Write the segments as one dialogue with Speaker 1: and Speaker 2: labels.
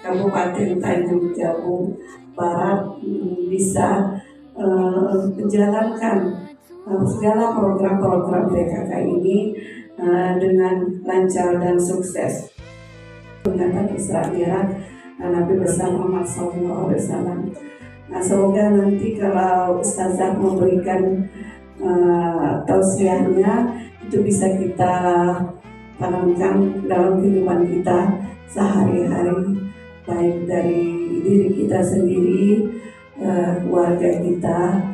Speaker 1: Kabupaten Tanjung Jabung Barat bisa menjalankan segala program-program PKK ini dengan lancar dan sukses. Ingatan Isra Mi'raj Nabi besar Muhammad SAW. Nah, semoga nanti kalau Ustazah memberikan tausiahnya itu bisa kita tanamkan dalam kehidupan kita sehari-hari, baik dari diri kita sendiri, keluarga kita,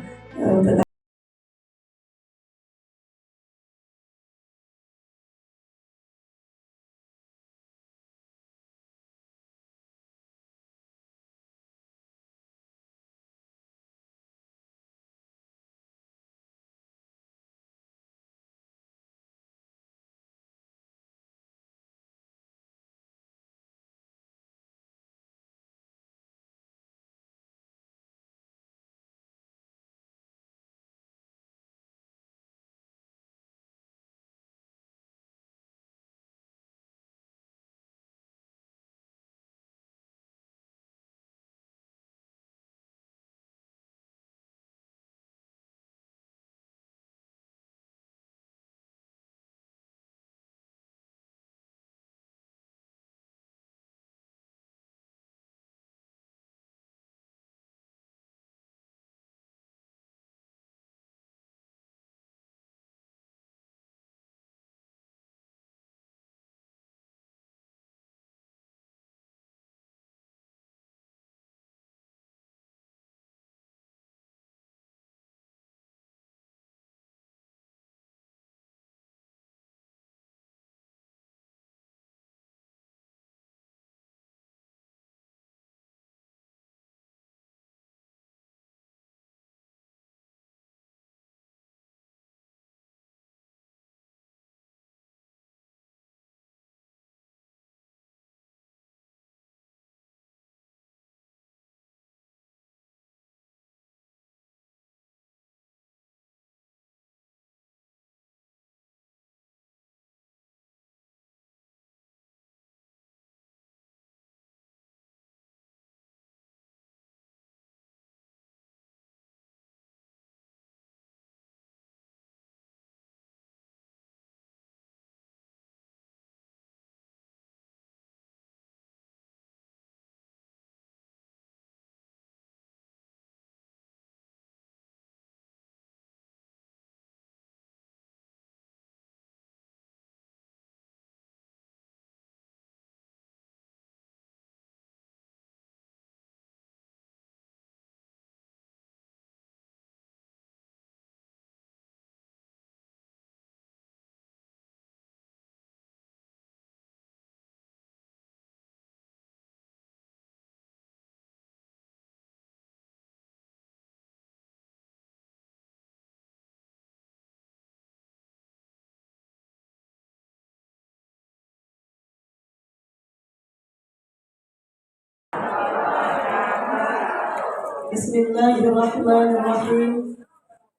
Speaker 2: Bismillahirrahmanirrahim.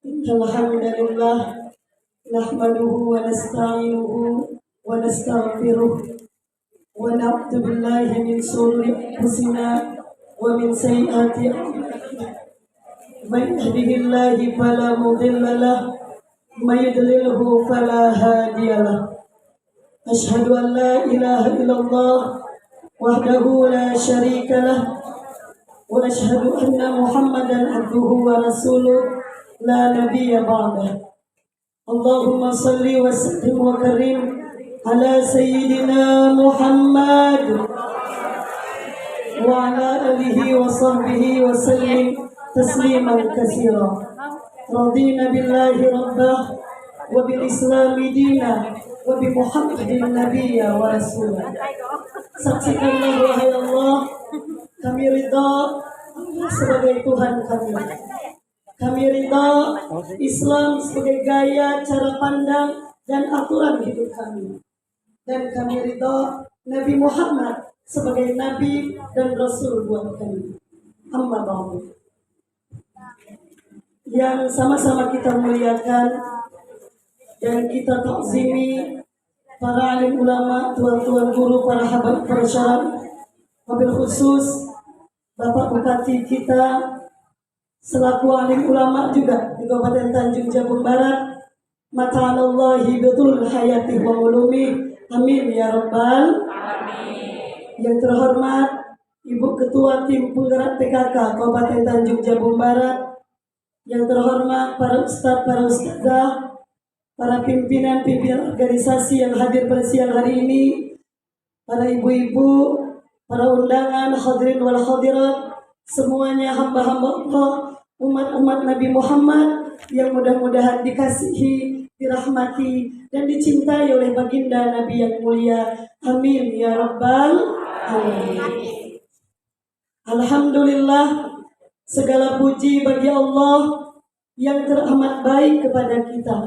Speaker 2: Alhamdulillah nahmaduhu wa nasta'inuhu wa nastaghfiruh wa na'udzu billahi min shururi anfusina wa min sayyiati a'malina. Man yahdihillahu fala mudilla lahu wa man yudlilhu fala hadiya lahu. Asyhadu an la ilaha illallah wahdahu la syarika lahu wa asyhadu anna Muhammadan abduhu wa rasuluh la nabiyya ba'dah. Allahumma salli wa sallim wa karim ala sayyidina Muhammad wa ala alihi wa sahbihi wa sallim tasliman katsira. Radina billahi rabbah wa bil islami dina wa bi Muhammadin nabiyya wa rasulah. Saksikanlah wahai Allah, kami ridha Allah sebagai Tuhan kami. Kami ridha Islam sebagai gaya, cara pandang, dan aturan hidup kami. Dan kami ridha Nabi Muhammad sebagai Nabi dan Rasul buat kami. Amma ba'du. Yang sama-sama kita muliakan dan kita takzimi para alim ulama, tuan-tuan guru, para habaib, para syarab, Wabil khusus Bapak Bupati kita selaku alim ulama juga di Kabupaten Tanjung Jabung Barat. Mata'alallahi betul hayati wa ulumi. Amin ya rabbal. Yang terhormat Ibu Ketua Tim Penggerak PKK Kabupaten Tanjung Jabung Barat, yang terhormat para ustadz, para ustadzah, para pimpinan-pimpinan organisasi yang hadir pada siang hari ini, para ibu-ibu, para undangan, hadirin wal hadirat, semuanya hamba-hamba Allah, umat-umat Nabi Muhammad yang mudah-mudahan dikasihi, dirahmati, dan dicintai oleh baginda Nabi yang mulia. Amin ya rabbal alamin. Alhamdulillah, segala puji bagi Allah yang teramat baik kepada kita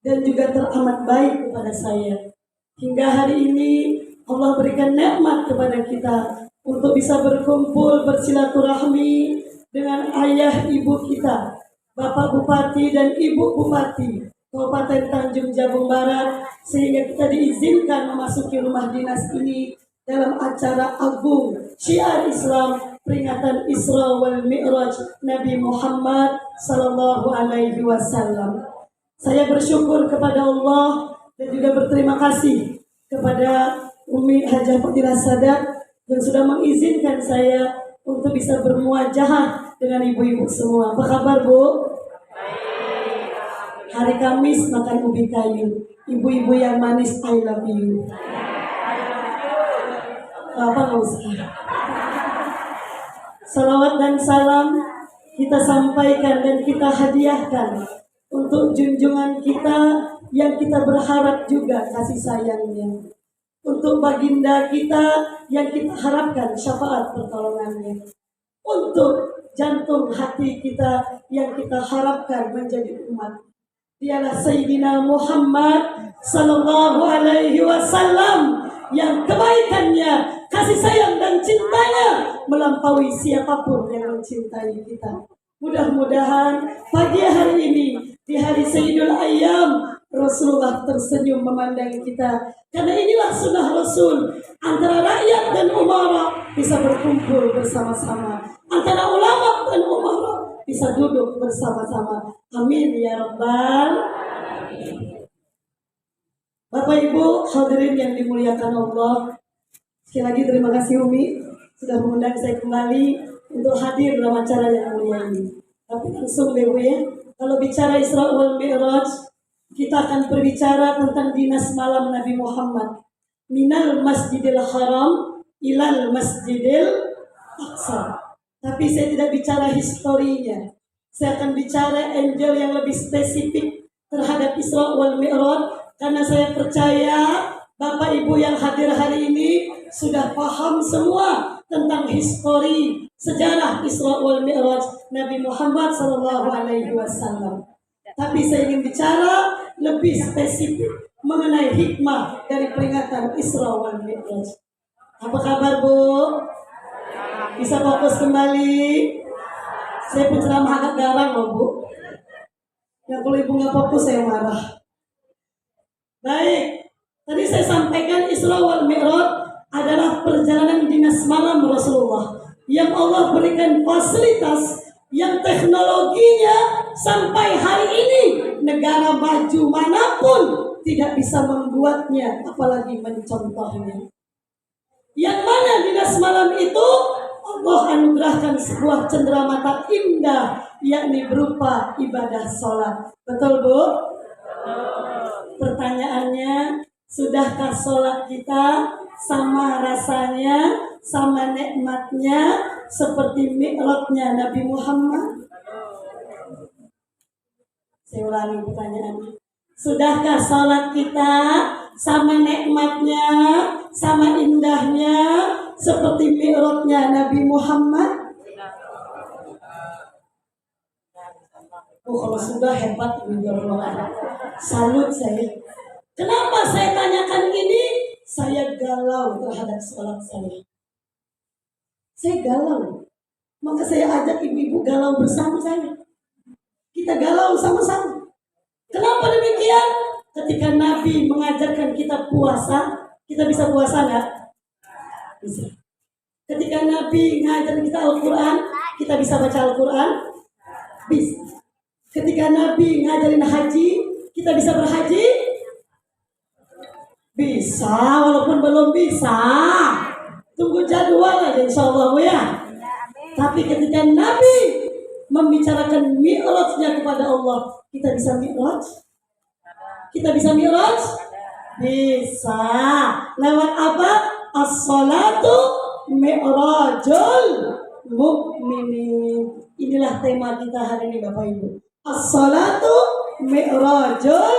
Speaker 2: dan juga teramat baik kepada saya. Hingga hari ini Allah berikan nikmat kepada kita untuk bisa berkumpul bersilaturahmi dengan ayah ibu kita, Bapak Bupati dan Ibu Bupati Kabupaten Tanjung Jabung Barat, sehingga kita diizinkan memasuki rumah dinas ini dalam acara agung syiar Islam peringatan Isra wal Mi'raj Nabi Muhammad sallallahu alaihi wasallam. Saya bersyukur kepada Allah dan juga berterima kasih kepada Umi Hajah Fadilah Sadat yang sudah mengizinkan saya untuk bisa bermuajahah dengan ibu-ibu semua. Apa kabar, Bu? Hari Kamis makan ubi kayu. Ibu-ibu yang manis, I love you. Apa nggak usah? Salawat dan salam kita sampaikan dan kita hadiahkan untuk junjungan kita yang kita berharap juga kasih sayangnya, untuk baginda kita yang kita harapkan syafaat pertolongannya, untuk jantung hati kita yang kita harapkan menjadi umat. Dialah Sayyidina Muhammad sallallahu alaihi wasallam yang kebaikannya, kasih sayang dan cintanya melampaui siapapun yang mencintai kita. Mudah-mudahan pagi hari ini di hari Sayyidul Ayyam Rasulullah tersenyum memandang kita, karena inilah sunnah Rasul, antara rakyat dan umara bisa berkumpul bersama-sama, antara ulama dan umara bisa duduk bersama-sama. Amin ya rabbal alamin. Bapak Ibu hadirin yang dimuliakan Allah, sekali lagi terima kasih Umi sudah mengundang saya kembali untuk hadir dalam acara yang mulia ini. Tapi langsung deh Bu ya, kalau bicara Isra wal Mi'raj, kita akan berbicara tentang dinas malam Nabi Muhammad. Minal Masjidil Haram ilal Masjidil Aqsa. Tapi saya tidak bicara historinya. Saya akan bicara angel yang lebih spesifik terhadap Isra wal Mi'raj, karena saya percaya Bapak Ibu yang hadir hari ini sudah paham semua tentang histori sejarah Isra wal Mi'raj Nabi Muhammad sallallahu alaihi wasallam. Tapi saya ingin bicara lebih spesifik mengenai hikmah dari peringatan Isra wal Mi'raj. Apa kabar Bu? Bisa fokus kembali? Saya penceramah agak garang loh Bu. Ya kalau Ibu nggak fokus saya marah. Baik, tadi saya sampaikan Isra wal Mi'raj adalah perjalanan dinas malam Rasulullah yang Allah berikan fasilitas yang teknologinya sampai hari ini negara maju manapun tidak bisa membuatnya, apalagi mencontohnya. Yang mana dinas malam itu Allah anugerahkan sebuah cenderamata indah, yakni berupa ibadah sholat. Betul Bu? Pertanyaannya, sudahkah sholat kita sama rasanya, sama nikmatnya seperti mi'rajnya Nabi Muhammad? Saya ulangi pertanyaannya. Sudahkah sholat kita sama nikmatnya, sama indahnya seperti mi'rajnya Nabi Muhammad? Oh, kalau sudah hebat, salut saya. Kenapa saya tanyakan ini? Saya galau terhadap sholat saya. Saya galau. Maka saya ajak ibu-ibu galau bersama saya. Kita galau sama-sama. Kenapa demikian? Ketika Nabi mengajarkan kita puasa, kita bisa puasa nggak? Bisa. Ketika Nabi ngajarin kita Al-Quran, kita bisa baca Al-Quran? Bisa. Ketika Nabi ngajarin haji, kita bisa berhaji? Bisa, walaupun belum bisa. Tunggu jadwal aja insya Allah ya. Tapi ketika Nabi membicarakan mi'rajnya kepada Allah, kita bisa mi'raj? Kita bisa mi'raj? Bisa. Lewat apa? As-salatu mi'rajul mu'minin. Inilah tema kita hari ini Bapak Ibu. As-salatu mi'rajul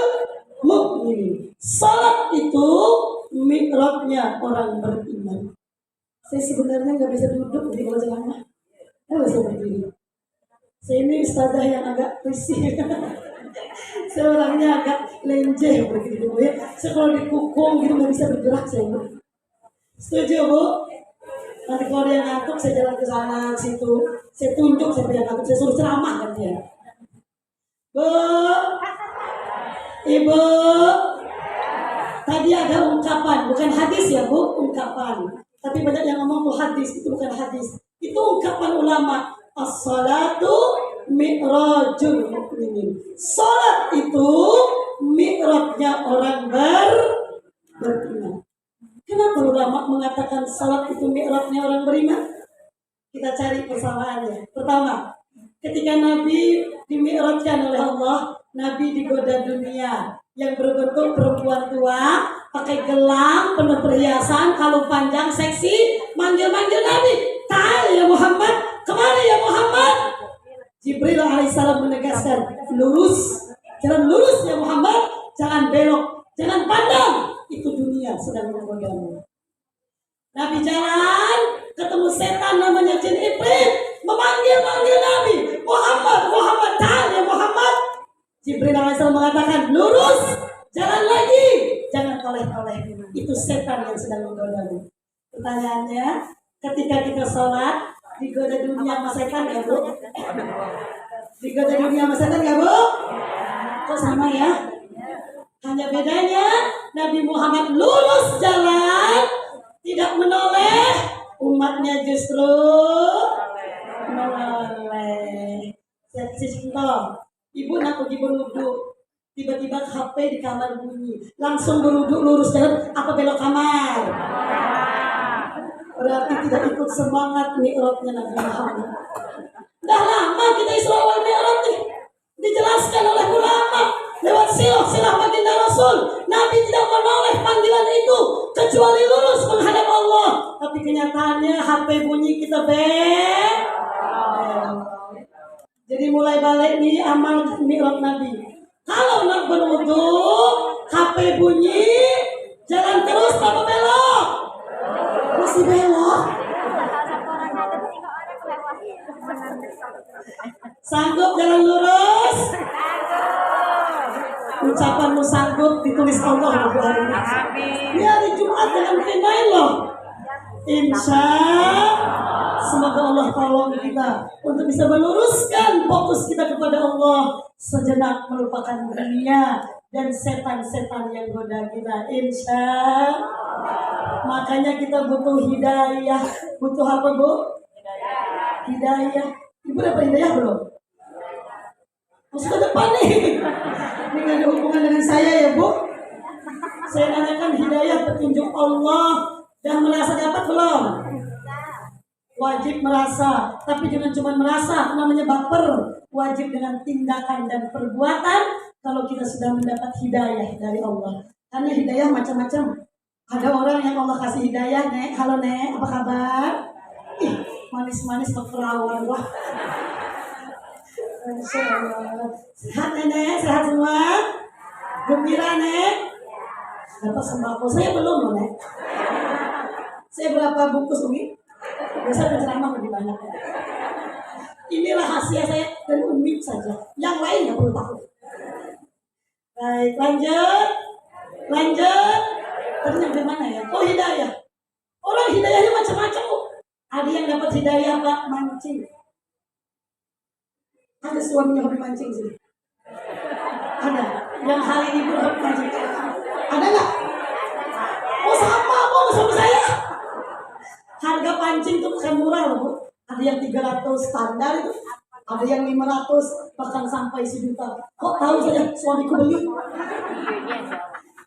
Speaker 2: mu'minin. Salat itu mi'rajnya orang beriman. Saya sebenarnya nggak bisa duduk di kalau ceramah. Saya bisa berdiri. Saya ini ustazah yang agak risih. Saya orangnya agak lenjeh begitu ya. Saya kalau dikukung gitu nggak bisa bergerak saya. Setuju Bu? Nanti kalau dia ngantuk saya jalan ke sana situ. Saya tunjuk saya punya ngantuk. Saya suruh ceramah kan dia. Bu, Ibu, tadi ada ungkapan, bukan hadis ya Bu, ungkapan. Tapi banyak yang ngomong tuh hadis, itu bukan hadis. Itu ungkapan ulama. As-salatu mi'rajul mu'minin. Salat itu mi'rajnya orang beriman. Kenapa ulama mengatakan salat itu mi'rajnya orang beriman? Kita cari persamaannya. Pertama, ketika Nabi dimi'rajkan oleh Allah, Nabi digoda dunia yang berbentuk perempuan tua, pakai gelang, penuh perhiasan, kalung panjang, seksi, manggil-manggil Nabi. Ta'al ya Muhammad, kemana ya Muhammad? Jibril alaihissalam menegaskan, lurus, jalan lurus ya Muhammad, jangan belok, jangan pandang, itu dunia sedang menggodamu. Nabi jalan, ketemu setan namanya jin iblis, memanggil-manggil Nabi, Muhammad, ta'al ya Muhammad. Jibril alaihissalam mengatakan, lurus, jalan lagi, jangan toleh-toleh, itu setan yang sedang menggodamu. Pertanyaannya, ketika kita sholat, digoda dunia sama setan ya Bu? Digoda dunia sama setan ya Bu? Kok sama ya? Hanya bedanya Nabi Muhammad lurus jalan, tidak menoleh, umatnya justru menoleh. Saya kasih contoh, ibu nak pergi berwudu, tiba-tiba HP di kamar bunyi, langsung berwudu lurus jalan, apa belok kamar? Berarti tidak ikut semangat mi'rajnya Nabi Muhammad. Dah lama kita Isra wal Mi'raj nih, dijelaskan oleh ulama lewat silah baginda Rasul. Nabi tidak menoleh panggilan itu kecuali lurus menghadap Allah. Tapi kenyataannya HP bunyi kita Jadi mulai balik nih amal mi'raj Nabi. Kalau nak berwudu, HP bunyi, jalan terus apa belok? Masih belok. Sanggup jalan lurus? Ucapanmu sanggup ditulis Allah hari ini. Ini hari Jumat jangan main loh. Insya semoga Allah tolong kita untuk bisa meluruskan fokus kita kepada Allah, sejenak melupakan dunia dan setan-setan yang goda kita. Insya makanya kita butuh hidayah. Butuh apa Bu? Hidayah. Ibu dapat hidayah belum? Masuk ke depan nih. Ini gak ada hubungan dengan saya ya Bu. Saya nanyakan hidayah petunjuk Allah. Dan merasa dapat belum? Wajib merasa. Tapi jangan cuma merasa, namanya baper. Wajib dengan tindakan dan perbuatan. Kalau kita sudah mendapat hidayah dari Allah. Karena hidayah macam-macam. Ada orang yang Allah kasih hidayah, Nek. Halo Nek, apa kabar? Ih, manis-manis berperawan wah. Sehat Nenek, sehat semua? Gembira Nek? Dapat sembako, saya belum loh Nek. Saya berapa bungkus Umi? Biasa penceramah lebih banyak. Ini rahasia saya dan Umi saja. Yang lain nggak perlu tahu. Baik, lanjut. Tadi sampai mana ya? Oh hidayah. Orang hidayahnya macam-macam Bu. Ada yang dapat hidayah Pak mancing. Ada suaminya hobi mancing sih. Ada. Yang hari ini pun hobi mancing. Ada nggak? Oh sama Bu, sama saya. Harga pancing itu bukan murah loh Bu. Ada yang 300 standar itu, ada yang 500 bahkan sampai 1 juta. Kok tahu saja suamiku beli?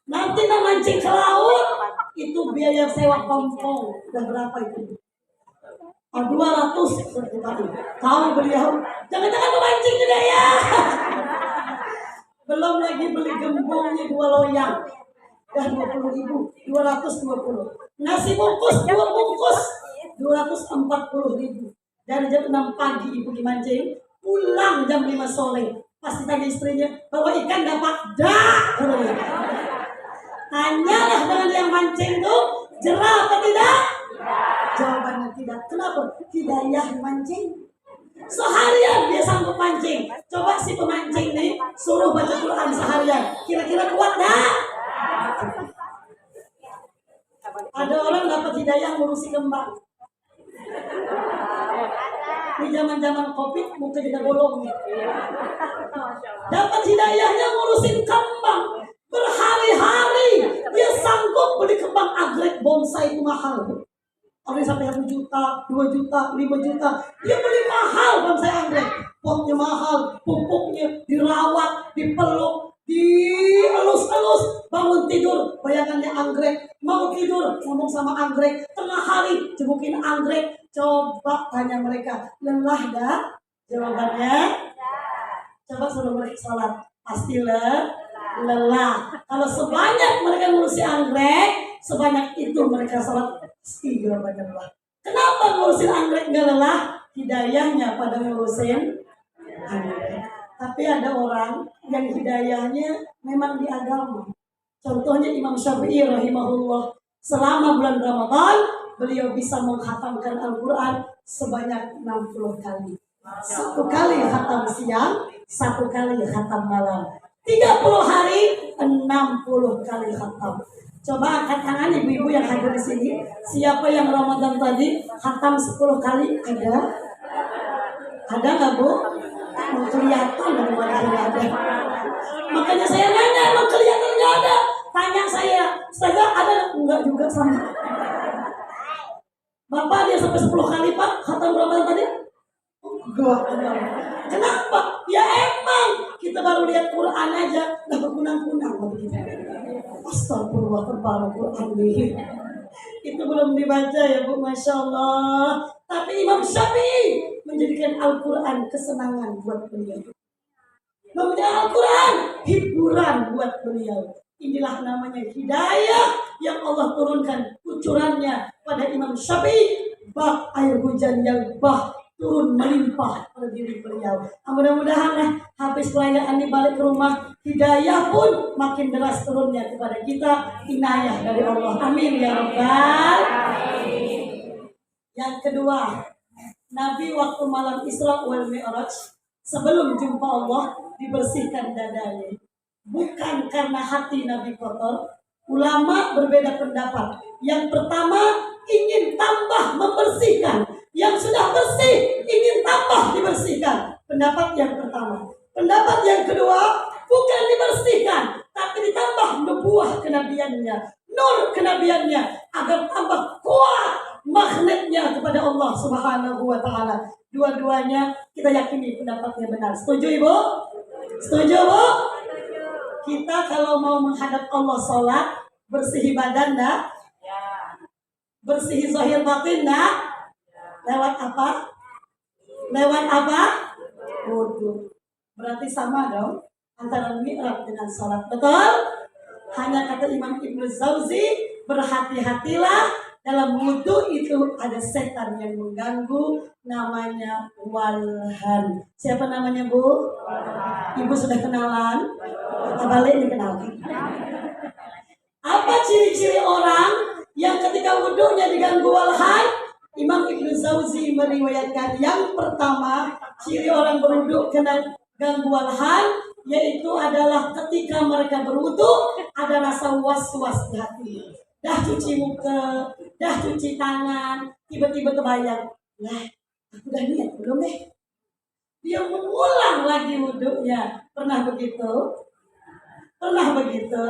Speaker 2: Nanti nak mancing ke laut itu biaya sewa pompong udah berapa itu? 200 satu kali. Tahu beliau? Jangan-jangan memancing juga ya. Belum lagi beli gembongnya 2 loyang. Udah 20.000, 220. Nasi bungkus 2 bungkus 240.000. Dari jam 6 pagi ibu dimancing, pulang jam 5 sore. Pasti tanya istrinya, bawa ikan dapat? Dah. Tanyalah dengan yang mancing tuh, jerah apa tidak? Jawabannya tidak. Kenapa? Hidayah mancing. Seharian dia sanggup mancing. Coba si pemancing nih suruh baca Quran seharian. Kira-kira kuat dah? Ada orang dapat hidayah ngurusi kembang. Di zaman-zaman Covid mungkin tidak bolong. Dapat hidayahnya ngurusin kembang. Berhari-hari dia sanggup beli kembang anggrek bonsai itu mahal. Ada sampai 1 juta, 2 juta, 5 juta. Dia beli mahal bonsai anggrek. Potnya mahal, pupuknya dirawat, dipeluk, dielus-elus. Bangun tidur, bayangannya anggrek. Mau tidur, ngomong sama anggrek. Tengah hari, jemukin anggrek. Coba tanya mereka, lelah dah? Jawabannya, coba suruh mereka sholat. Pasti lelah. Kalau sebanyak mereka ngurusi anggrek, sebanyak itu mereka sholat, pasti jawabannya lelah. Kenapa ngurusin anggrek nggak lelah? Hidayahnya pada ngurusin anggrek. Tapi ada orang yang hidayahnya memang di agama. Contohnya Imam Syafi'i rahimahullah. Selama bulan Ramadan, beliau bisa menghatamkan Al-Quran sebanyak 60 kali. 1 kali khatam siang, 1 kali khatam malam. 30 hari, 60 kali khatam. Coba angkat tangan ibu-ibu yang hadir di sini. Siapa yang Ramadan tadi khatam 10 kali? Ada? Ada nggak Bu? Kelihatan dari wajahnya ada. Makanya saya nanya, emang kelihatan nggak ada? Tanya saya ada? Enggak juga sama. Bapak dia sampai 10 kali Pak khatam Ramadan tadi? Enggak. Kenapa? Ya emang kita baru lihat Quran aja udah berkunang-kunang begitu. Astagfirullahaladzim. Itu belum dibaca ya Bu, Masya Allah. Tapi Imam Syafi'i menjadikan Al-Quran kesenangan buat beliau. Menjadikan Al-Quran hiburan buat beliau. Inilah namanya hidayah yang Allah turunkan kucurannya pada Imam Syafi'i. Bak air hujan yang turun melimpah pada diri beliau. Mudah-mudahan habis perayaan ini balik ke rumah, hidayah pun makin deras turunnya kepada kita. Inayah dari Allah. Amin ya Rabbal. Yang kedua, Nabi waktu malam Isra wal Mi'raj sebelum jumpa Allah dibersihkan dadanya. Bukan karena hati Nabi kotor. Ulama berbeda pendapat. Yang pertama ingin tambah membersihkan. Yang sudah bersih ingin tambah dibersihkan. Pendapat yang pertama. Pendapat yang kedua, bukan dibersihkan, tapi ditambah nubuah kenabiannya, nur kenabiannya, agar tambah kuat magnetnya kepada Allah Subhanahu wa Ta'ala. Dua-duanya kita yakini pendapatnya benar. Setuju Ibu? Setuju Bu? Kita kalau mau menghadap Allah sholat, bersih badan dah? Bersih zahir batin dah? Lewat apa? Lewat apa? Wudu. Berarti sama dong antara mi'raj dengan sholat. Betul? Hanya kata Imam Ibnu Jauzi, berhati-hatilah dalam wudu itu ada setan yang mengganggu, namanya walhan. Siapa namanya Bu? Ibu sudah kenalan? Balik dikenalkan. Apa ciri-ciri orang yang ketika wudunya diganggu walhan? Imam Ibnu Jauzi meriwayatkan yang pertama, ciri orang berwudu kena ganggu walhan, yaitu adalah ketika mereka berwudu ada rasa was-was di hati. Dah cuci muka, dah cuci tangan, tiba-tiba terbayang, nah aku udah niat belum deh? Dia mengulang lagi wudunya. Pernah begitu? Pernah begitu?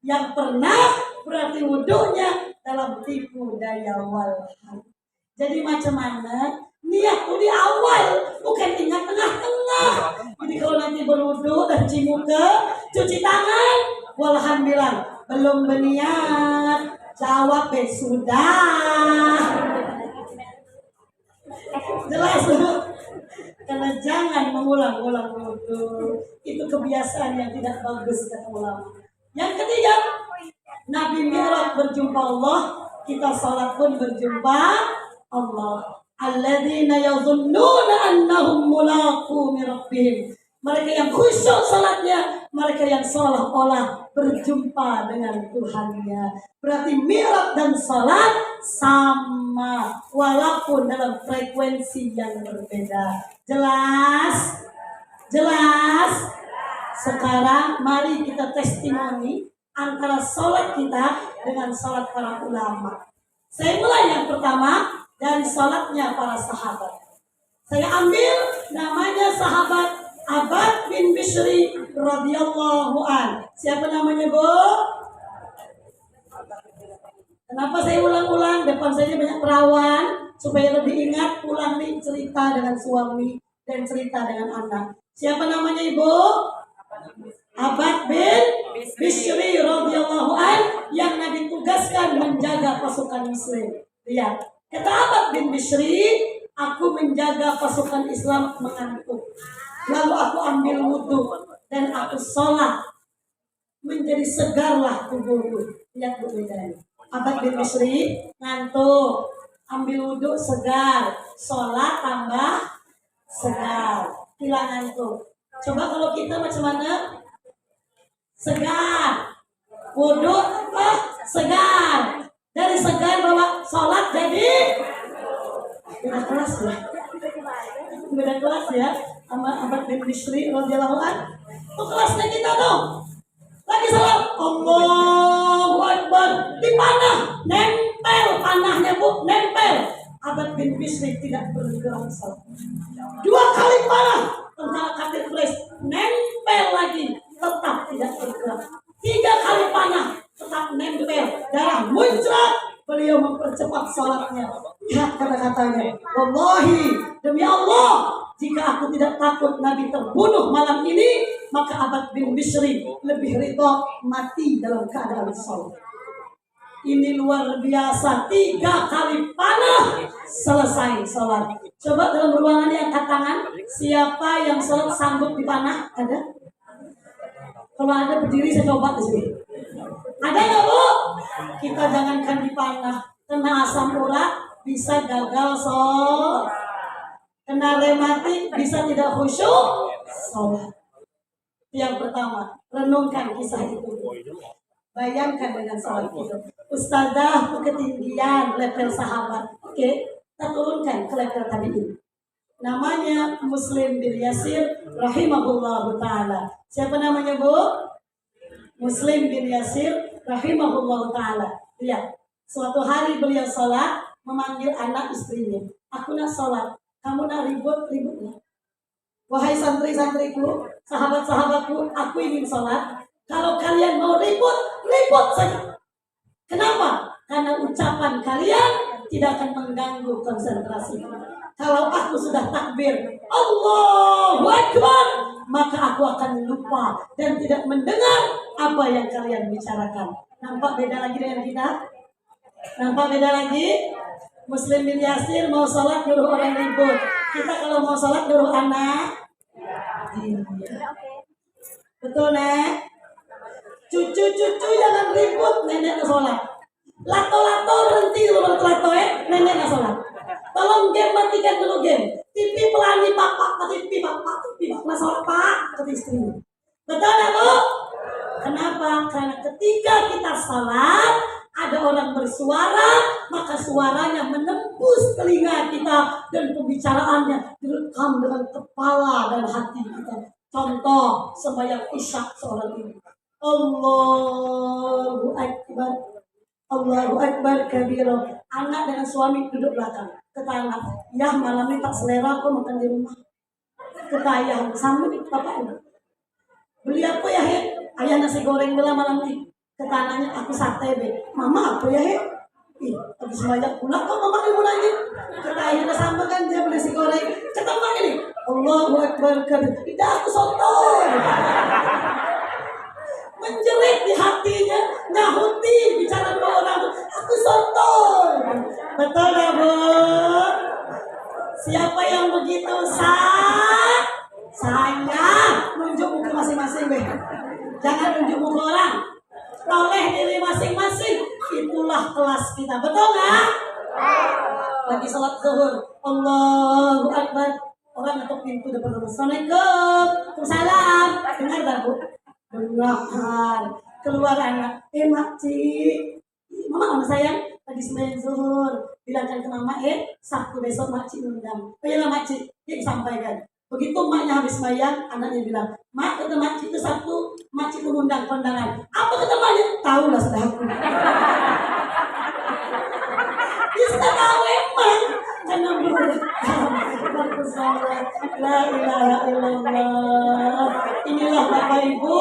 Speaker 2: Yang pernah berarti wudunya dalam tipu daya walhan. Jadi macam mana? Niat tuh di awal, bukan ingat tengah-tengah. Jadi kalau nanti berwudu dan cuci muka, cuci tangan, walhan bilang belum berniat. Jawab sudah. Jelas tuh. Karena jangan mengulang-ulang wudu. Itu kebiasaan yang tidak bagus kata ulama. Yang ketiga, Nabi Mi'raj berjumpa Allah, kita salat pun berjumpa Allah. Alladzina yadhunnuna annahum mulaqu min rabbihim. Mereka yang khusyuk salatnya, mereka yang seolah-olah berjumpa dengan Tuhannya. Berarti Mi'raj dan salat sama, walaupun dalam frekuensi yang berbeda. Jelas? Jelas? Sekarang mari kita testimoni antara sholat kita dengan sholat para ulama. Saya mulai yang pertama dari sholatnya para sahabat. Saya ambil namanya sahabat Abbad bin Bishri radhiyallahu an. Siapa namanya, Bu? Kenapa saya ulang-ulang? Depan saja banyak perawan supaya lebih ingat. Ulang nih cerita dengan suami dan cerita dengan anak. Siapa namanya, Ibu? Abbad bin Bishri radhiyallahu an yang Nabi tugaskan menjaga pasukan Muslim. Lihat, kata Abbad bin Bishri, aku menjaga pasukan Islam mengantuk. Lalu aku ambil wudhu dan aku sholat, menjadi segarlah tubuhku. Lihat bedanya. Abbad bin Bishri ngantuk, ambil wudhu segar, sholat tambah segar, hilang ngantuk. Coba kalau kita macam mana? Segar, wudhu segar, dari segar bawa sholat jadi beda kelas ya, beda kelas ya. Sama Abbad bin Bishri radhiyallahu an. Itu kelasnya kita dong. Lagi salam, Allahu Akbar, di panah, nempel panahnya, Bu, nempel. Abbad bin Bishri tidak bergerak salat. 2 kali panah, tentara kafir Quraisy, nempel lagi, tetap tidak bergerak. 3 kali panah, tetap nempel, darah muncrat. Beliau mempercepat salatnya. Lihat kata-katanya, wallahi, demi Allah, jika aku tidak takut Nabi terbunuh malam ini, maka Abbad bin Bishri lebih ridho mati dalam keadaan salat. Ini luar biasa, 3 kali panah selesai salat. Coba dalam ruangan yang angkat tangan, siapa yang salat sanggup di panah? Ada? Kalau ada berdiri saya coba di sini. Ada nggak, Bu? Kita jangankan di panah, kena asam urat bisa gagal sholat, kena rematik bisa tidak khusyuk sholat. Yang pertama, renungkan kisah itu. Bayangkan dengan sholat itu. Ustazah ketinggian level sahabat. Oke, kita turunkan ke level tadi ini. Namanya Muslim bin Yasir rahimahullahu ta'ala. Siapa namanya, Bu? Muslim bin Yasir rahimahullahu ta'ala. Lihat, suatu hari beliau sholat, memanggil anak istrinya. Aku nak sholat, kamu nak ribut-ribut. Wahai santri-santriku, sahabat-sahabatku, aku ingin sholat. Kalau kalian mau ribut, ribut saja. Kenapa? Karena ucapan kalian tidak akan mengganggu konsentrasi. Kalau aku sudah takbir, Allahu Akbar, maka aku akan lupa dan tidak mendengar apa yang kalian bicarakan. Nampak beda lagi dengan kita? Nampak beda lagi? Muslim bin Yasir mau sholat nyuruh orang ribut. Kita kalau mau sholat nyuruh anak. Iya. Betul, Nek? Cucu-cucu jangan ribut, nenek sholat. Lato-lato berhenti dulu, lato-lato nenek sholat. Tolong game, matikan dulu game. TV pelani papa, TV papa, nah sholat pak, kata istri. Betul ya, Bu? Kenapa? Karena ketika kita sholat, ada orang bersuara, maka suaranya menembus telinga kita dan pembicaraannya direkam dengan kepala dan hati kita. Contoh sembahyang isya seorang ini. Allahu Akbar, Allahu Akbar kabira. Anak dengan suami duduk belakang. Kata anak, ya malam ini tak selera kok makan di rumah. Kata ayah, sama nih bapak ini. Beli apa ya, He? Ayah nasi goreng bela malam ini. Kata anaknya, aku sate be. Mama apa ya, He? Habis banyak pulang kok mama ibu lagi. Kata ayah sama kan dia beli nasi goreng. Kata mak ini, Allahu Akbar kabir. Tidak aku sontol. Menjerit di hatinya, nyahuti bicara dua orang. Aku sontol. Betul ya bu? Siapa yang begitu saya nunjuk muka masing-masing be. Jangan nunjuk muka orang. Oleh diri masing-masing. Itulah kelas kita. Betul nggak? Lagi sholat zuhur, Allahu Akbar. Orang ngetuk pintu depan rumah. Assalamualaikum. Waalaikumsalam. Dengar tak bu? Dengar. Keluar anak. Makcik. Mama mana sayang? Lagi sembahyang zuhur. Bilangkan ke mama Sabtu besok makcik undang. Oh iya makcik. Dia sampaikan. Begitu maknya habis sembahyang, anaknya bilang, mak kata makcik itu Sabtu, makcik mengundang kondangan. Apa kata maknya? Tahu lah sudah aku. Dia sudah tahu emang. Karena la ilaha illallah. Inilah Bapak Ibu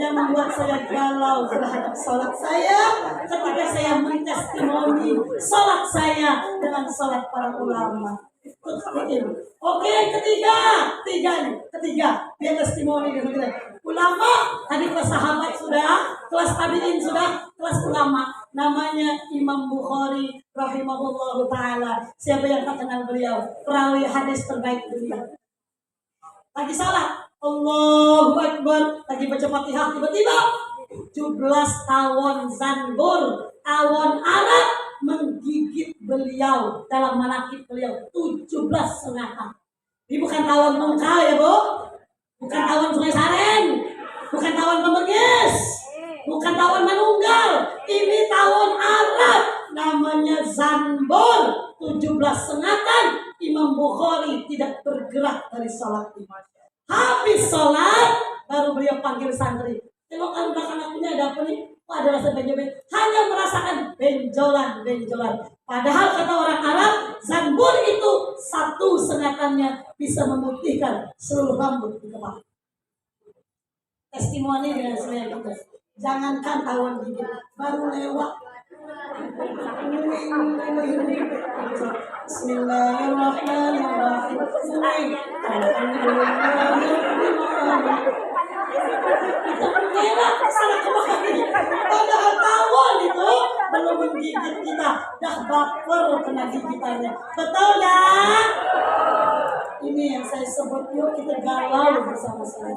Speaker 2: yang membuat saya galau terhadap sholat saya ketika saya mentestimoni sholat saya dengan sholat para ulama. Oke, ketiga, biar testimoni gitu. Ulama, tadi kelas sahabat sudah, kelas tabi'in sudah, kelas ulama. Namanya Imam Bukhari rahimahullahu ta'ala. Siapa yang tak kenal beliau? Perawi hadis terbaik dunia. Lagi salat, Allahu Akbar, lagi baca Fatihah, tiba-tiba 17 tawon zanbur, tawon Arab menggigit beliau dalam manakib beliau 17 sengatan. Ini bukan tawon tungkal ya bu, bukan tawon Sungai Sareng, bukan tawon Pemegis, bukan tawon Manunggal. Ini tawon Arab namanya zanbur, 17 sengatan. Imam Bukhari tidak bergerak dari sholat. Habis sholat baru beliau panggil santri. Tengok belakang akunya ada apa nih? Kok ada rasa benjolan? Hanya merasakan benjolan. Padahal kata orang Arab, zanbur itu satu sengatannya bisa memutihkan seluruh rambut di kepala. Testimoni dengan saya gitu. Jangankan tawon gigit, baru lewat. Bismillahirrahmanirrahim. Kita mengelak salah kemarin. Padahal tawon itu belum menggigit kita, dah baper kena gigitannya. Betul dah? Ini yang saya sebut, yuk kita galau bersama-sama.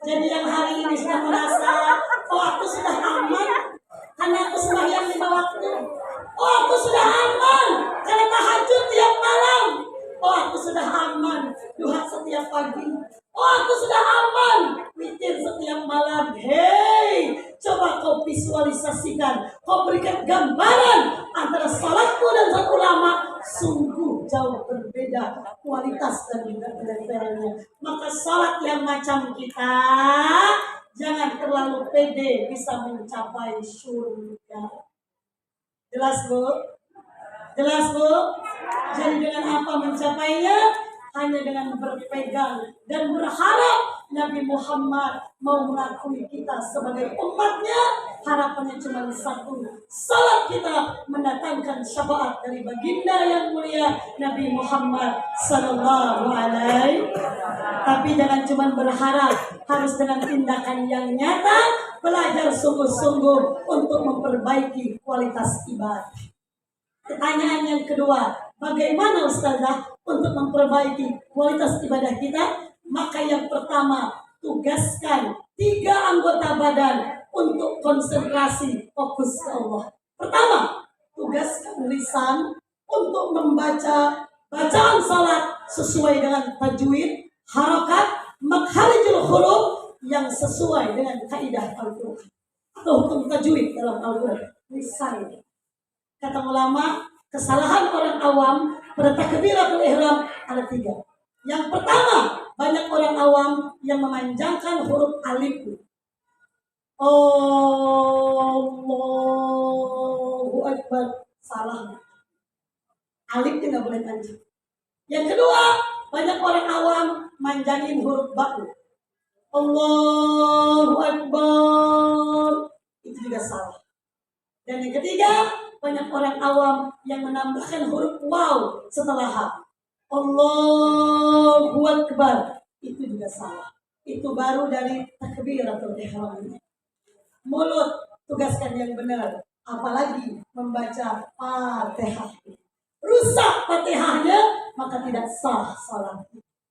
Speaker 2: Jadi yang hari ini sudah merasa, oh aku sudah aman karena aku sembahyang 5 waktu. Oh aku sudah aman karena tahajud tiap malam. Oh aku sudah aman duha setiap pagi. Oh aku sudah aman witir setiap malam. Hei, coba kau visualisasikan, kau berikan gambaran antara salatku dan salat ulama. Sungguh jauh berbeda kualitas dan levelnya. Maka salat yang macam kita jangan terlalu pede bisa mencapai surga. Jelas bu? Jelas bu? Jadi dengan apa mencapainya? Hanya dengan berpegang dan berharap Nabi Muhammad mau mengakui kita sebagai umatnya. Harapannya cuma satu, salat kita mendatangkan syafaat dari baginda yang mulia Nabi Muhammad sallallahu alaihi. Tapi jangan cuma berharap, harus dengan tindakan yang nyata. Belajar sungguh-sungguh untuk memperbaiki kualitas ibadah. Pertanyaan yang kedua, bagaimana Ustazah untuk memperbaiki kualitas ibadah kita? Maka yang pertama, tugaskan 3 anggota badan untuk konsentrasi fokus ke Allah. Pertama, tugaskan lisan untuk membaca bacaan salat sesuai dengan tajwid, harakat, makharijul huruf yang sesuai dengan kaidah Al-Quran atau hukum tajwid dalam Al-Quran. Lisan. Kata ulama, kesalahan orang awam pada takbiratul ihram ada 3. Yang pertama, banyak orang awam yang memanjangkan huruf alif. Allahu Akbar, salah. Alif itu nggak boleh panjang. Yang kedua, banyak orang awam manjangin huruf ba. Allahu Akbar, itu juga salah. Dan yang ketiga, banyak orang awam yang menambahkan huruf waw setelah H. Allahu Akbar. Itu juga salah. Itu baru dari takbiratul ihram. Mulut tugaskan yang benar. Apalagi membaca Fatihah. Rusak Fatihahnya, maka tidak sah salat.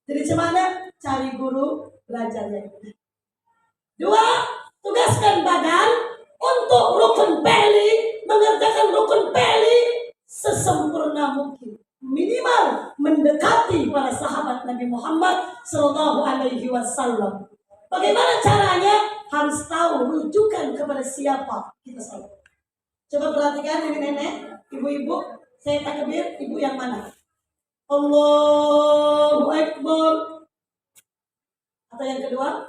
Speaker 2: Jadi gimana? Cari guru, belajar yang benar. 2. Tugaskan badan untuk rukun peli, mengerjakan rukun peli sesempurna mungkin. Minimal mendekati para sahabat Nabi Muhammad Sallallahu Alaihi Wasallam. Bagaimana caranya? Harus tahu rujukan kepada siapa kita salat. Coba perhatikan nenek-nenek, ibu-ibu, saya takbir, ibu yang mana? Allahu Akbar. Atau yang kedua?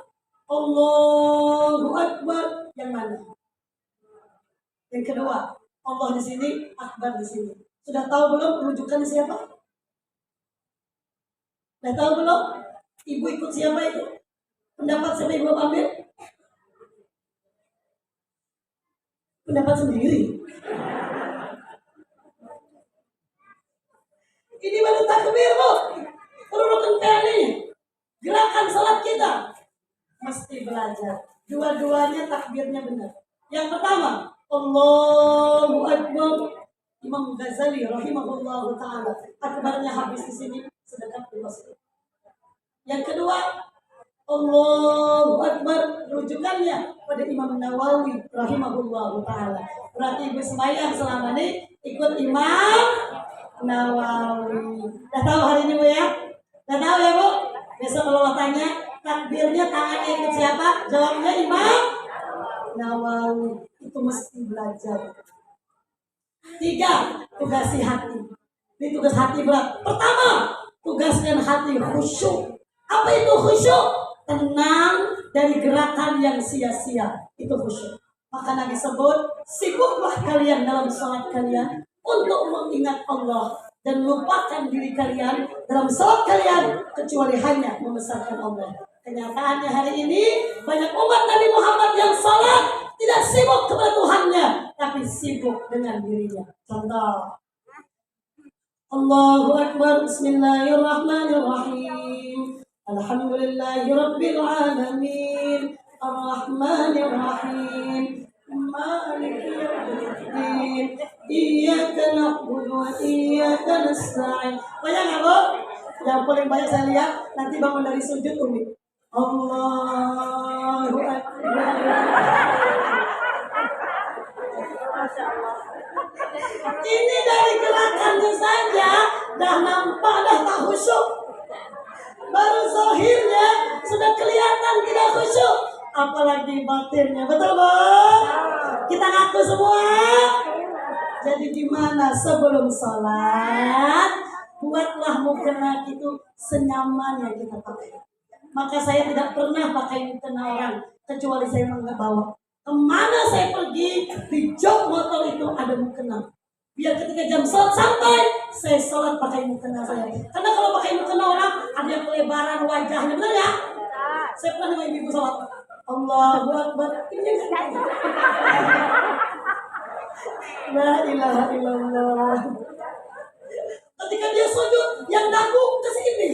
Speaker 2: Allahu Akbar. Yang mana? Yang kedua. Allah di sini, Akbar di sini. Sudah tahu belum rujukan siapa? Sudah tahu belum? Ibu ikut siapa itu? Pendapat siapa ibu ambil? Pendapat sendiri. Ini baru takbir, Bu. Rukun kali. Gerakan salat kita mesti belajar. Dua-duanya takbirnya benar. Yang pertama, Allahu Akbar. Imam Ghazali rahimahullah ta'ala. Akbarnya habis di sini sedekat luas. Yang kedua, Allahu Akbar. Rujukannya pada Imam Nawawi rahimahullah ta'ala. Berarti ibu sembahyang selama ini ikut Imam Nawawi. Udah tahu hari ini Bu ya? Udah tahu ya Bu? Besok kalau tanya takbirnya tangannya ikut siapa? Jawabnya Imam Nawawi. Itu mesti belajar. 3. Tugasi hati. Ini tugas hati berat. Pertama, tugaskan hati khusyuk. Apa itu khusyuk? Tenang dari gerakan yang sia-sia. Itu khusyuk. Maka Nabi sebut, sibuklah kalian dalam salat kalian untuk mengingat Allah dan lupakan diri kalian dalam salat kalian kecuali hanya membesarkan Allah. Kenyataannya hari ini banyak umat Nabi Muhammad yang salat tidak sibuk kepada Tuhannya, tapi sibuk dengan dirinya. Contoh, Allahu Akbar, Bismillahirrahmanirrahim, Alhamdulillahirabbil alamin, Ar-Rahmanirrahim, Maliki yaumiddin, Iyyaka na'budu wa iyyaka nasta'in. Banyak nggak Bu? Yang paling banyak saya lihat nanti bangun dari sujud Umi. Allahu Akbar. Ini dari gerakannya saja dah nampak dah tak khusyuk. Baru zahirnya sudah kelihatan tidak khusyuk, apalagi batinnya. Betul Bu? Kita ngaku semua. Jadi gimana sebelum sholat, buatlah mukena itu senyaman yang kita pakai. Maka saya tidak pernah pakai mukena orang kecuali saya membawa. Kemana saya pergi, di jok motor itu ada mukena. Biar ketika jam sholat sampai, saya sholat pakai mukena saya. Karena kalau pakai mukena orang, ada yang kelebaran wajahnya, benar ya? Saya pernah dengan ibu sholat. Allahu Akbar. La ilaha illallah. Ketika dia sujud, yang dagu ke sini.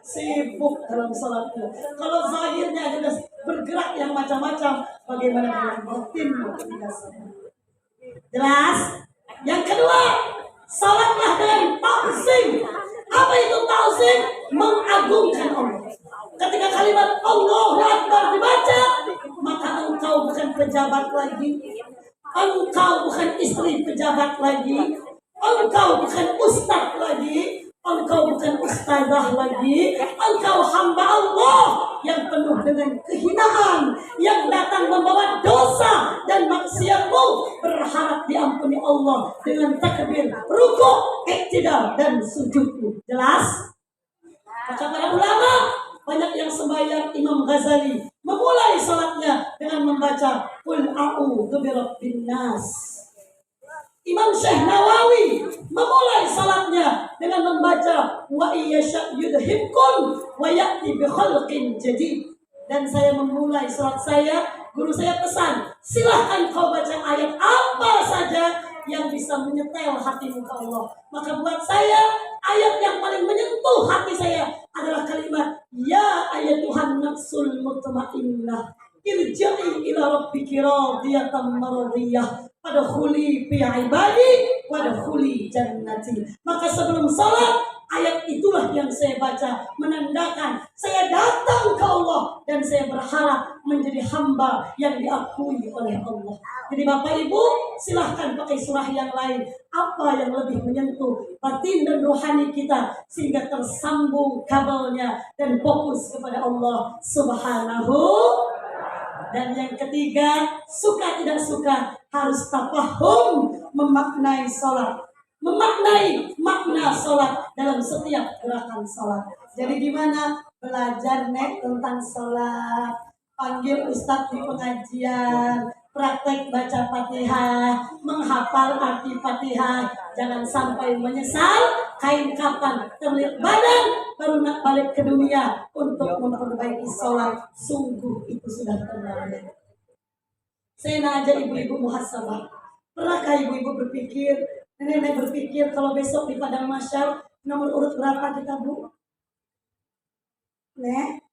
Speaker 2: Sibuk dalam salatnya. Kalau zahirnya sudah bergerak yang macam-macam, bagaimana dengan batinnya? Jelas? Yang kedua, salatlah dengan ta'zim. Apa itu ta'zim? Mengagungkan Allah. Ketika kalimat Allahu Akbar dibaca, maka engkau bukan pejabat lagi, engkau bukan istri pejabat lagi, engkau bukan ustaz lagi, engkau bukan ustazah lagi, engkau hamba Allah yang penuh dengan kehinaan, yang datang membawa dosa dan maksiatmu, berharap diampuni Allah dengan takbir, rukuk, iktidal dan sujudmu. Jelas? Maka para ulama banyak yang sembahyang Imam Ghazali memulai salatnya dengan membaca Qul a'udzu birabbin nas. Imam Syekh Nawawi memulai salatnya dengan membaca wa iyyasha yudhibkum wa ya'ti bi khalqin jadid. Dan saya memulai salat saya, guru saya pesan, silahkan kau baca ayat apa saja, yang bisa menyetel hatimu ke Allah. Maka buat saya, ayat yang paling menyentuh hati saya adalah kalimat ya ayatuhan nafsul mutmainnah irji'i ila rabbiki radiyatan maradiyah fadkhuli fi ibadi wadkhuli jannati. Maka sebelum salat, ayat itulah yang saya baca, menandakan saya datang ke Allah dan saya berharap menjadi hamba yang diakui oleh Allah. Jadi Bapak Ibu, silahkan pakai surah yang lain, apa yang lebih menyentuh batin dan rohani kita sehingga tersambung kabelnya dan fokus kepada Allah Subhanahu. Dan yang ketiga, suka tidak suka harus tafahum, memaknai sholat, memaknai makna sholat dalam setiap gerakan sholat. Jadi gimana belajar tentang sholat, panggil ustadz di pengajian, praktek baca Fatihah, menghafal arti Fatihah, jangan sampai menyesal kain kapan terlihat badan baru nak balik ke dunia untuk memperbaiki sholat. Sungguh itu sudah terlambat. Saya nanya ibu-ibu muhasabah, pernahkah ibu-ibu berpikir, nenek berpikir kalau besok di padang mahsyar nomor urut berapa kita, Bu? Nek,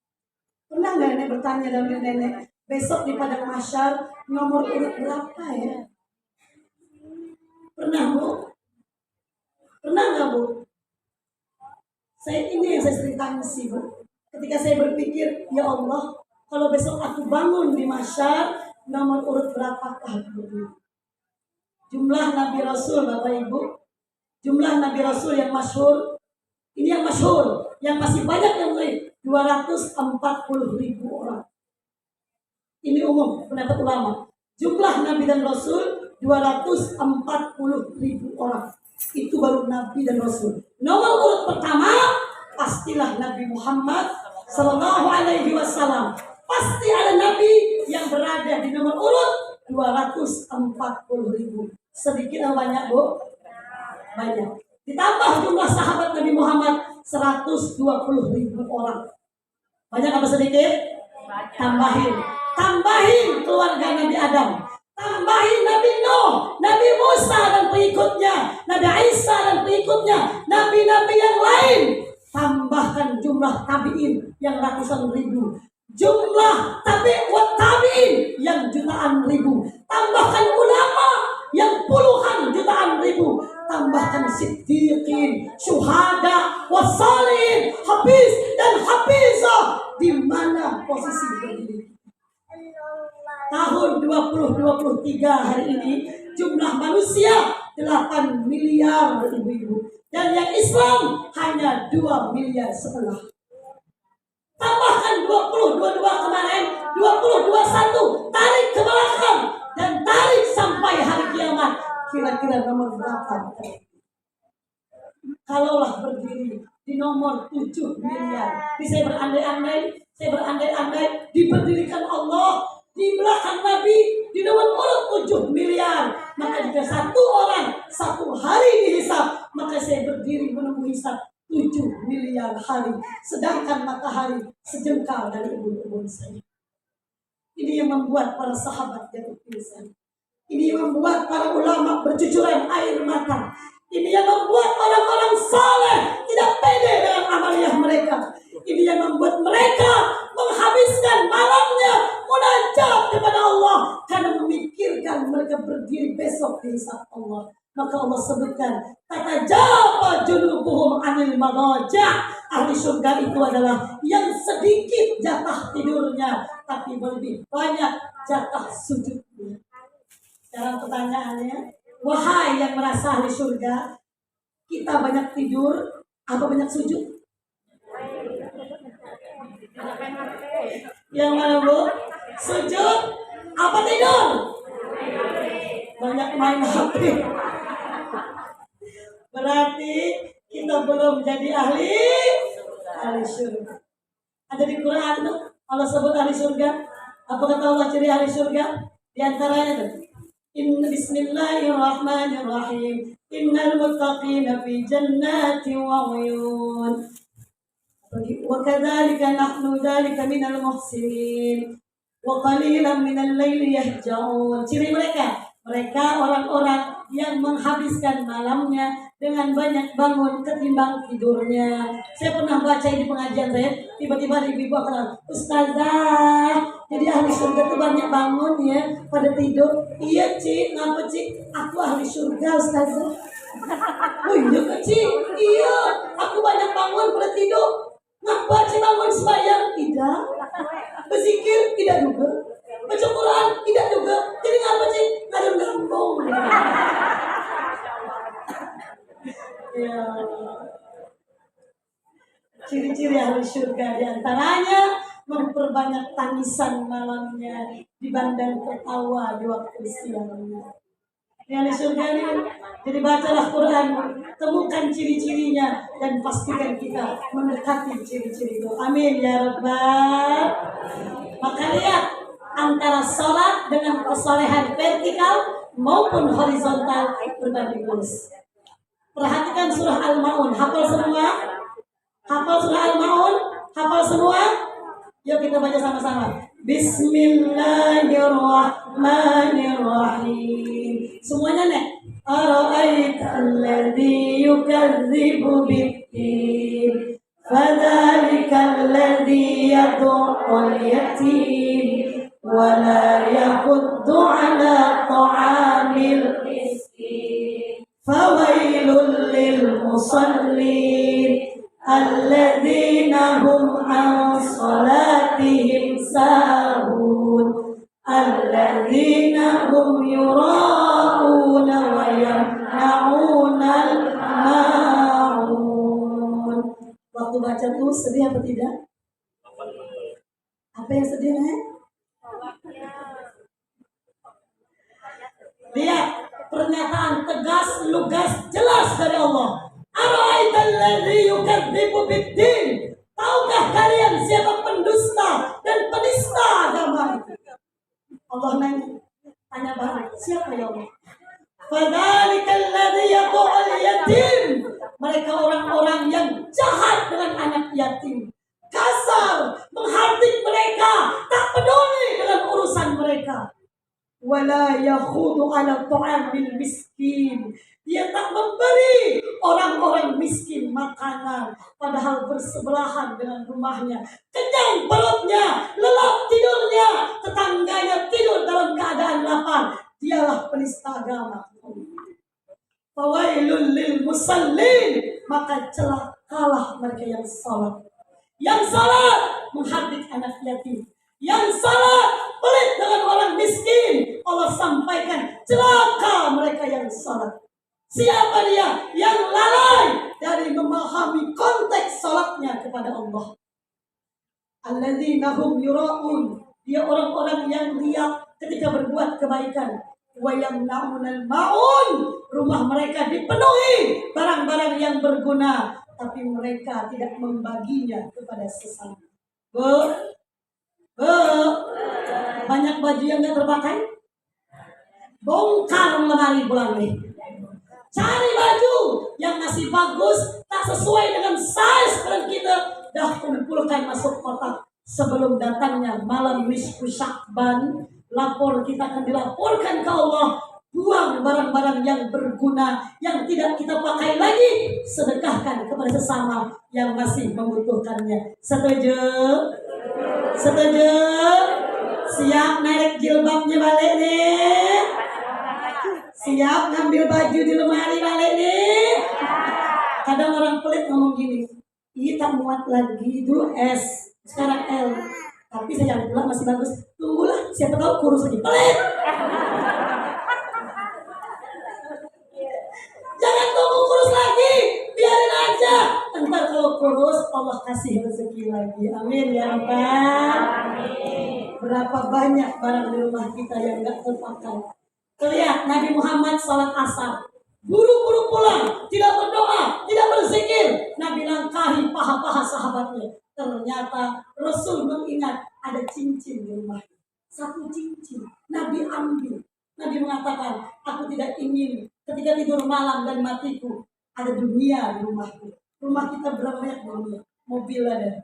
Speaker 2: pernah nggak nenek bertanya dalam nenek, besok di padang mahsyar nomor urut berapa ya? Pernah, Bu? Pernah nggak, Bu? Ini yang saya sering tangisi, Bu. Ketika saya berpikir, ya Allah, kalau besok aku bangun di mahsyar, nomor urut berapakah, Bu? Jumlah Nabi Rasul, Bapak Ibu, jumlah Nabi Rasul yang masyhur, ini yang masyhur, yang masih banyak yang lain, 240.000 orang. Ini umum pendapat ulama. Jumlah Nabi dan Rasul 240.000 orang. Itu baru Nabi dan Rasul. Nomor urut pertama pastilah Nabi Muhammad Sallallahu Alaihi Wasallam. Pasti ada Nabi yang berada di nomor urut 240.000. Sedikit atau banyak, Bu? Banyak. Ditambah jumlah sahabat Nabi Muhammad 120.000 orang. Banyak apa sedikit? Tambahin keluarga Nabi Adam, tambahin Nabi Nuh, Nabi Musa dan pengikutnya, Nabi Isa dan pengikutnya, nabi-nabi yang lain. Tambahkan jumlah tabi'in yang ratusan ribu, jumlah tabi'in yang jutaan ribu, tambahkan ulama yang puluhan jutaan ribu, tambahkan siddiqin, syuhada, wasalin, hafiz dan hafizah. Di mana posisi berdiri? Tahun 2023 hari ini jumlah manusia 8 miliar ibu-ibu, dan yang Islam hanya 2,5 miliar. Tambahkan 2022 kemarin, 2021, tarik ke belakang dan tarik sampai hari kiamat. Kira-kira nomor berapa? Kalaulah berdiri di nomor 7 miliar. Ini saya berandai-andai diberdirikan Allah di belakang Nabi di nomor urut 7 miliar. Maka jika satu orang satu hari dihisab, maka saya berdiri menunggu hisab 7 miliar hari. Sedangkan matahari sejengkal dari ubun-ubun saya. Ini yang membuat para sahabat jatuh pingsan. Ini yang membuat para ulama bercucuran air mata. Ini yang membuat orang-orang saleh tidak pede dengan amaliyah mereka. Ini yang membuat mereka menghabiskan malamnya munajat kepada Allah karena memikirkan mereka berdiri besok di hisab Allah. Maka Allah sebutkan tatajaba junubuhum anil madaja. Ahli surga itu adalah yang sedikit jatah tidurnya, tapi lebih banyak jatah sujudnya. Sekarang pertanyaannya, wahai yang merasa ahli surga, kita banyak tidur apa banyak sujud? Yang mana, Bu? Sujud apa tidur? Banyak main HP. Berarti kita belum jadi ahli surga. Ada di Quran tuh Allah sebut ahli surga. Apa kata Allah ciri ahli surga? Di antaranya tuh, Inna bismillahirrahmanirrahim. Innal muttaqina fi jannatin wa uyun. Wa kadzalika nahnu dzalika minal muhsinin. Wa qalilan minal laili yahja'un. Ciri mereka orang-orang yang menghabiskan malamnya dengan banyak bangun ketimbang tidurnya. Saya pernah baca di pengajian saya, tiba-tiba ibu akan, Ustazah, jadi ahli surga itu banyak bangun ya pada tidur. Iya Cik, ngapa Cik? Aku ahli surga Ustazah. Oh iya Kak Cik? Iya, aku banyak bangun pada tidur. Ngapa Cik bangun sembahyang? Tidak. Berzikir? Tidak juga. Baca Quran? Tidak juga. Jadi ngapa Cik? Ngadem gampung. Ya. Ciri-ciri ahli surga diantaranya memperbanyak tangisan malamnya dibanding tertawa di waktu siangnya. Ini ahli surga ini, jadi bacalah Quran, temukan ciri-cirinya dan pastikan kita mendekati ciri-ciri itu. Amin ya Rabbal. Maka lihat antara sholat dengan kesolehan vertikal maupun horizontal berbanding lurus. Perhatikan surah Al-Maun, hafal semua? Hafal surah Al-Maun? Hafal semua? Yuk kita baca sama-sama. Bismillahirrahmanirrahim. Semuanya nek. Ara'aital ladzi yukadzibu bid-din, fadzalikal ladzi yad'ul yatim wa la yahuddu 'ala ta'amil miskin. Fawailul lil musallin alladzina hum an salatihim sahun alladzina hum yura'una wa yamna'una al-ma'un. Waktu baca tuh sedih apa tidak? Apa yang sedih Lihat pernyataan tegas, lugas, jelas dari Allah. Ara'aital ladzi yukadzibu bid-din. Tahukah kalian siapa pendusta dan penista agama itu? Allah tanya balik, siapa ya Allah? Fadzalikal ladzi yad'ul yatim. Mereka orang-orang yang jahat dengan anak yatim, kasar, menghardik mereka, tak peduli dengan urusan mereka. Wala yakhudu ala ta'amil miskin. Dia tak memberi orang-orang miskin makanan, padahal bersebelahan dengan rumahnya. Kenyang perutnya, lelap tidurnya, tetangganya tidur dalam keadaan lapar. Dialah penista agama. Fawailul lil musallin. Maka celakalah mereka yang salat. Yang salat menghardik anak yatim, yang salat pelit dengan orang miskin. Allah sampaikan celaka mereka yang salat. Siapa dia? Yang lalai dari memahami konteks salatnya kepada Allah. Alladzina hum yura'un. Dia orang-orang yang riak ketika berbuat kebaikan. Wa yamna'unal ma'un. Rumah mereka dipenuhi barang-barang yang berguna, tapi mereka tidak membaginya kepada sesama. Banyak baju yang gak terpakai, bongkar lemari bulan nih. Cari baju yang masih bagus, tak sesuai dengan size dan kita dah kumpulkan masuk kotak. Sebelum datangnya malam nisfu Sya'ban, lapor kita akan dilaporkan ke Allah. Buang barang-barang yang berguna, yang tidak kita pakai lagi, sedekahkan kepada sesama yang masih membutuhkannya. Setuju? Setuju? Siap narik jilbabnya balik nih? Siap ngambil baju di lemari balik nih? Kadang orang pelit ngomong gini, ini tak muat lagi, dulu S, sekarang L. Tapi saya yang bilang masih bagus. Tunggulah, siapa tahu kurus lagi. Pelit! Jangan tunggu kurus lagi, biarin aja. Ntar kalau kurus, Allah kasih rezeki lagi. Amin ya Rabbal. Berapa banyak barang di rumah kita yang gak terpakai. Lihat Nabi Muhammad salat asar, buru-buru pulang, tidak berdoa, tidak berzikir. Nabi langkahi paha-paha sahabatnya. Ternyata Rasul mengingat ada cincin di rumah. Satu cincin Nabi ambil. Nabi mengatakan, aku tidak ingin ketika tidur malam dan matiku ada dunia di rumahku. Rumah kita berapa banyak dunia? Mobil ada,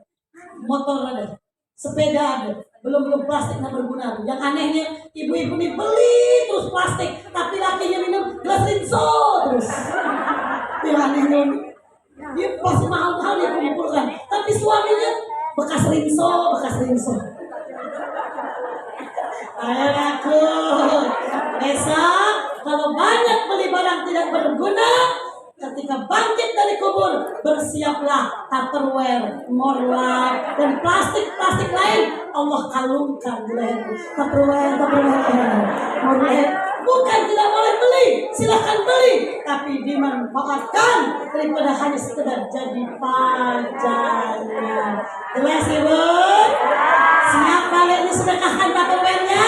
Speaker 2: motor ada, sepeda ada, belum plastik nggak berguna. Yang anehnya ibu-ibu nih beli terus plastik, tapi lakinya minum gelas rinso terus. Yang anehnya dia plastik mahal-mahal dia kumpulkan, tapi suaminya bekas rinso. Ayo aku besok kalau banyak beli barang tidak berguna, ketika bangkit dari kubur bersiaplah Tupperware, Morlap dan plastik lain Allah kalungkan di lehermu. Tupperware, Morlap bukan tidak boleh beli, silahkan beli, tapi dimanfaatkan daripada hanya sekedar jadi pajangan. Jelas ibu? Siap kalian disedekahkan Tupperware-nya?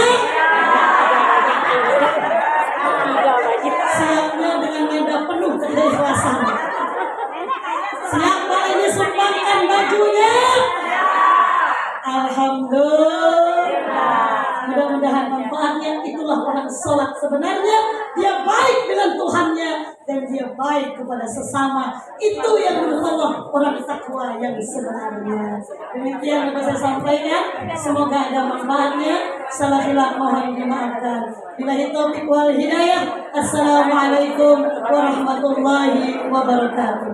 Speaker 2: Siapnya dengan medan penuh keikhlasan. Siap kalian disumbangkan bajunya? Alhamdulillah. Mudah-mudahan manfaatnya. Itulah orang sholat sebenarnya. Dia baik dengan Tuhannya dan dia baik kepada sesama. Itu yang menurut Allah orang takwa yang sebenarnya. Demikian yang saya sampaikan. Semoga ada manfaatnya. Salah hilaf mohon dimaafkan. Billahi taufiq wal hidayah. Assalamualaikum warahmatullahi wabarakatuh.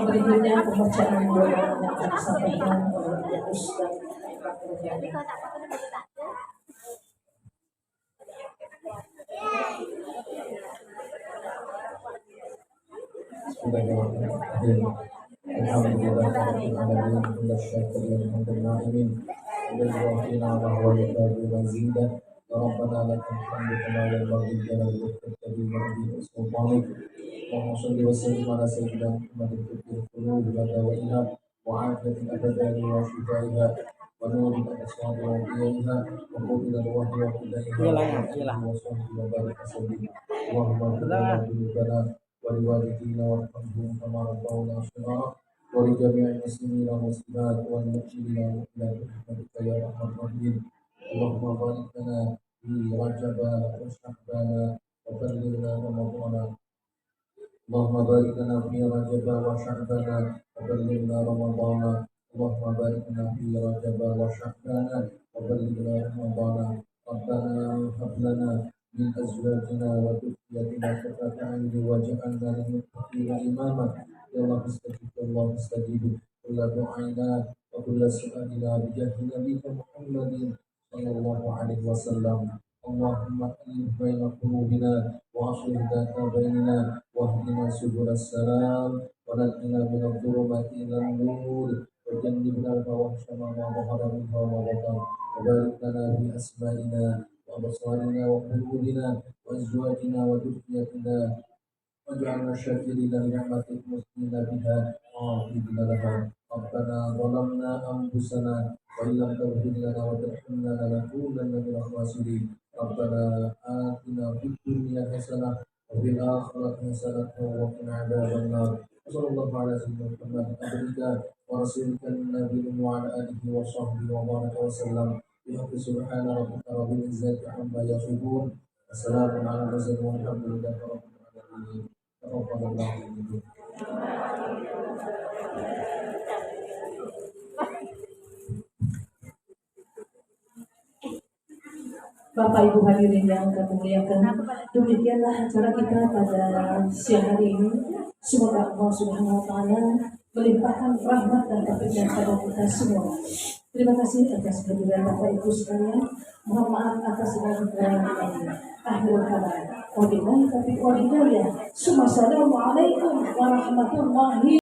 Speaker 3: Berikutnya pembacaan doa yang akan disampaikan oleh Ustaz.
Speaker 4: Bismillahirrahmanirrahim. Alhamdulillahirabbil alamin, wassyakru lil alamin. Alhamdulillahina wa huwa yaqulu mazidah. Rabbana lakal hamdu kama yanbaghi li jalali wajhika wa li sultanik. Allahumma shalli wa sallim ala sayyidina Muhammadin fil qulub wa ilham wa afiyatin abadani wa shifaiha wa nurin absari wa iyaiha wa qudil arwahi wa qudaiha wa sahbihi wa barik wa sallim. Allahumma qulubana ولوالدينا وارحمهم كما ربونا صغارا ولجميع المسلمين والمسلمات والمؤمنين والمؤمنات برحمتك يا ارحم الراحمين. اللهم بارك لنا في رجب وشعبان وبلغنا رمضان. اللهم بارك لنا في رجب وشعبان وبلغنا رمضان. اللهم بارك لنا في رجب وشعبان وبلغنا رمضان. ربنا هب لنا من أزواجنا وذريتنا قرة أعين واجعلنا للمتقين إماما. يا الله استجب كل دعائنا وكل سؤالنا بجاه نبيك محمد صلى الله عليه وسلم. اللهم ألف بين قلوبنا وأصلح ذات بيننا واهدنا سبل السلام ونجنا من الظلمات إلى النور وجنبنا الفواحش ما ظهر منها وما بطن وبارك لنا في أسمائنا وأبصارنا وقلوبنا وأزواجنا وذريتنا واجعلنا شاكرين لنعمتك مسلمين بها عاقبين لها. ربنا ظلمنا أنفسنا وإن لم تغفر لنا وترحمنا لنكونن من الخاسرين. ربنا آتنا في الدنيا حسنة وفي الآخرة حسنة وقنا عذاب النار. وصلى الله على سيدنا محمد عبدك ورسولك النبي وعلى آله وصحبه وبارك وسلم. بحق سبحان ربك رب العزة عما يصفون وسلام على المرسلين والحمد لله رب العالمين. تقبل الله منكم.
Speaker 3: Bapak Ibu hadirin yang kami muliakan, demikianlah acara kita pada siang hari ini. Semoga Allah Subhanahu wa taala melimpahkan rahmat dan taufik kepada kita semua. Terima kasih atas kehadiran Bapak Ibu sekalian. Mohon maaf atas segala kekurangan kami. Akhirul kalam. Wabillahi taufiq wal hidayah. Assalamualaikum warahmatullahi